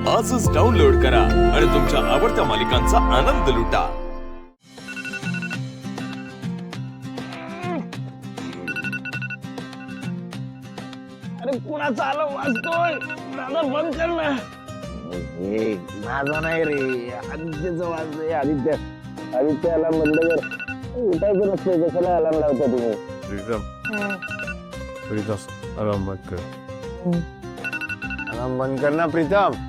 आजच डाउनलोड करा आणि तुमच्या आवडत्या मालिकांचा आनंद लुटा. अरे कुणाचा आला वाजतोय दादा, बंद कर ना. माझा नाही रे, आदित्यचा वाजतोय. आदित्य अलार्म बंद कर. उठायचं नसतंय, कशाला अलार्म लावता तुम्ही? प्रीतम अलार्म बंद कर. अलार्म बंद कर ना प्रीतम.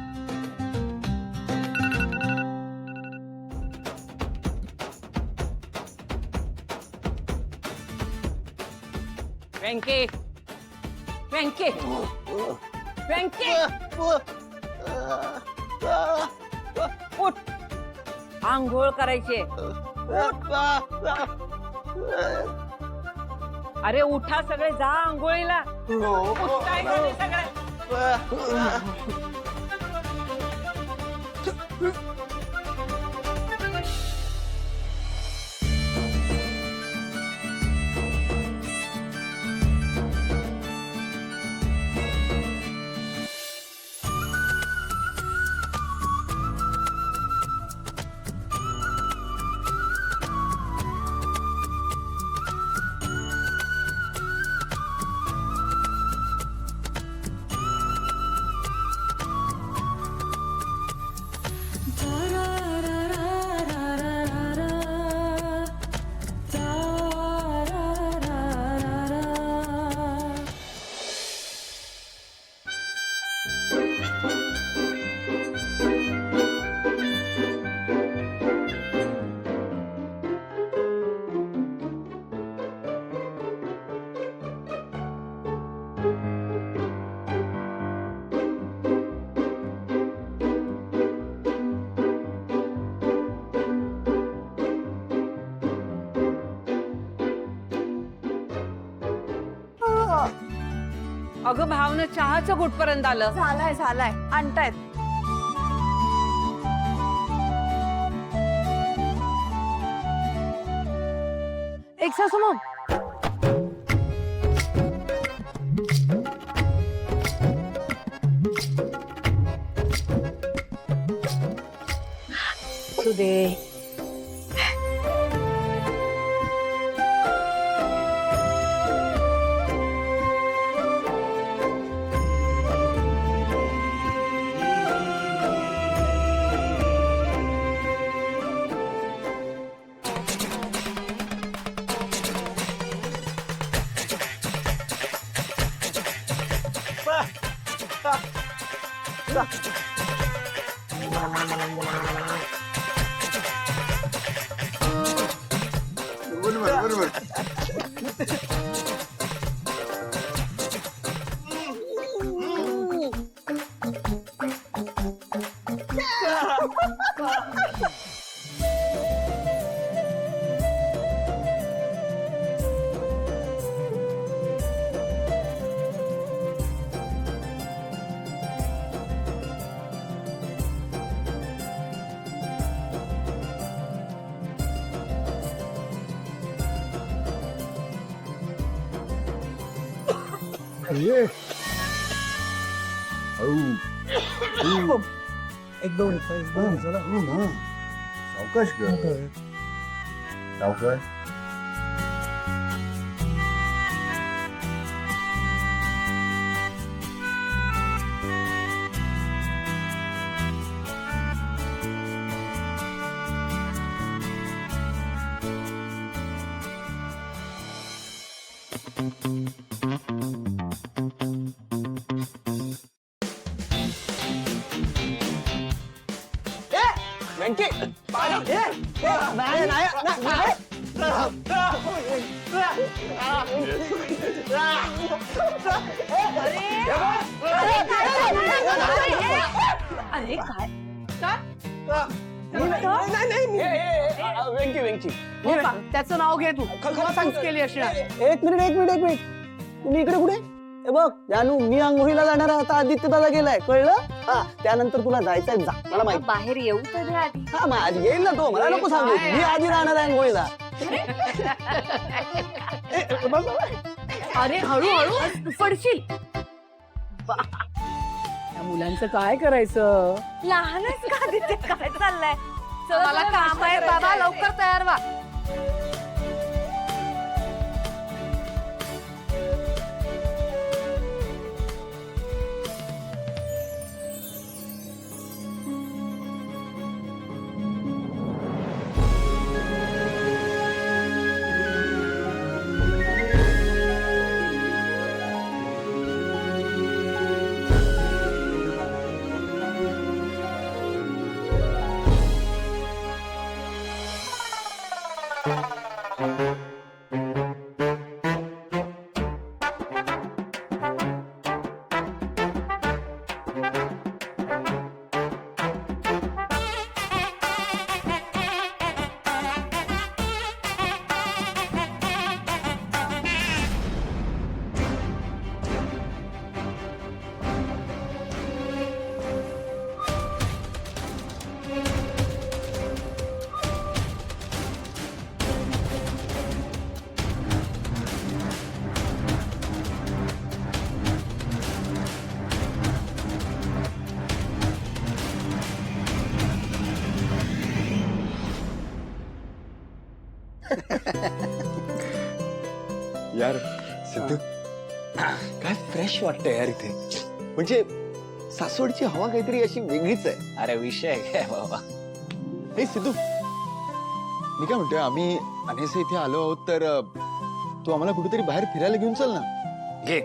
वेंके वेंके वेंके उठ, आंघोळ करायचे. अरे उठा सगळे, जा आंघोळीला. काय करते सगळे? अगं भावना, चहाचं कुठपर्यंत आलं? झालाय झालाय, आणतायत. एक सासू मग दे. एकदम सावकाश कर, सावकाश. अरे काय वेंकी वेंकी, हो का? त्याचं नाव घे तू. चूक केली असणार. एक मिनिट तुम्ही इकडे कुठे? हे बघ जानू, मी अंघोळीला जाणार आहे आता. आदित्य दादा गेलाय, कळलं? हा, त्यानंतर तुला जायचंय, जा. मला माहिती. बाहेर येऊ तर आधी. हा, मग आज येईल ना तो, मला नको सांगू. मी आधी जाणार आहे अंघोळीला. अरे हळूहळू पडशील. मुलांचं काय करायचं? लहानच का तिथे काय चाललंय? मला काम आहे बाबा, लवकर तयार व्हा. यार सिद्धू काय फ्रेश वाटतंय यार इथे. म्हणजे सासवडची हवा काहीतरी अशी वेगळीच आहे. अरे विषय काय बाबा. हे सिद्धू, मी काय म्हणतोय, आम्ही अनेसे इथे आलो आहोत तर तू आम्हाला कुठेतरी बाहेर फिरायला घेऊन चल ना. घे,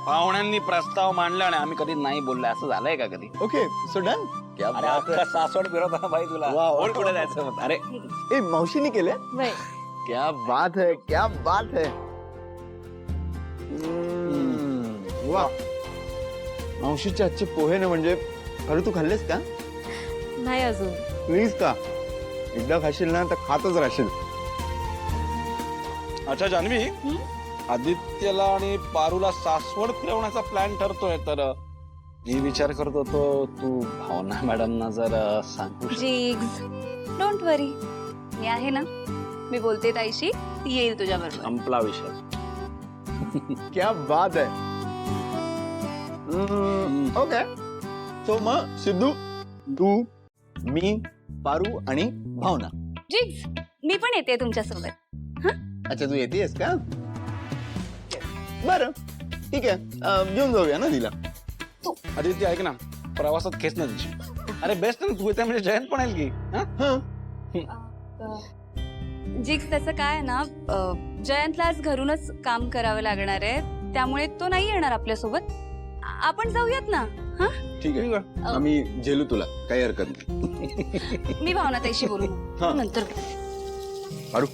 पाहुण्यांनी प्रस्ताव मांडला आणि आम्ही कधी नाही बोललोय असं झालंय का कधी? Okay so done. अरे अख्खा सासवड फिरवता भाई तुला. वा, वा. बोल कुठे जायचं होतं? अरे ए मावशीने केलंय. वय. क्या बात है, क्या बात है. वा, मावशीच्या हातचे पोहे ना, म्हणजे अरे तू खाल्लेस का? नाही अजून. प्लीज का, एकदा खाशील ना तर खातच राहशील. अच्छा जान्हवी, आदित्यला आणि पारूला सासवड फिरवण्याचा प्लॅन ठरतोय, तर मी विचार करत होतो तू भावना मॅडमना जर सांगू शकतो. जिग्स, डोंट वरी, मी आहे ना. मी बोलते ताईशी, ती येईल तुझ्या बरोबर. संपला विषय. क्या बात है. ओके, सो मग सिद्धू, तू, मी, पारू आणि भावना. जिग्स, मी पण येते तुमच्यासोबत. अच्छा तू येतेस का? बरं ठीक आहे, घेऊन जाऊया ना तिला. आदित्य ऐक ना, प्रवासात खेच ना तिची. अरे बेस्ट ना, तू येते म्हणजे जयंत पण येईल की. हा? जिग्स, त्याचं काय आहे ना, जयंतला आज घरूनच काम करावं लागणार आहे, त्यामुळे तो नाही येणार आपल्यासोबत. आपण जाऊयात ना. हा, ठीक आहे, आम्ही झेलू तुला, काही हरकत नाही. मी भावना ताईशी बोलू हा. नंतर. पारू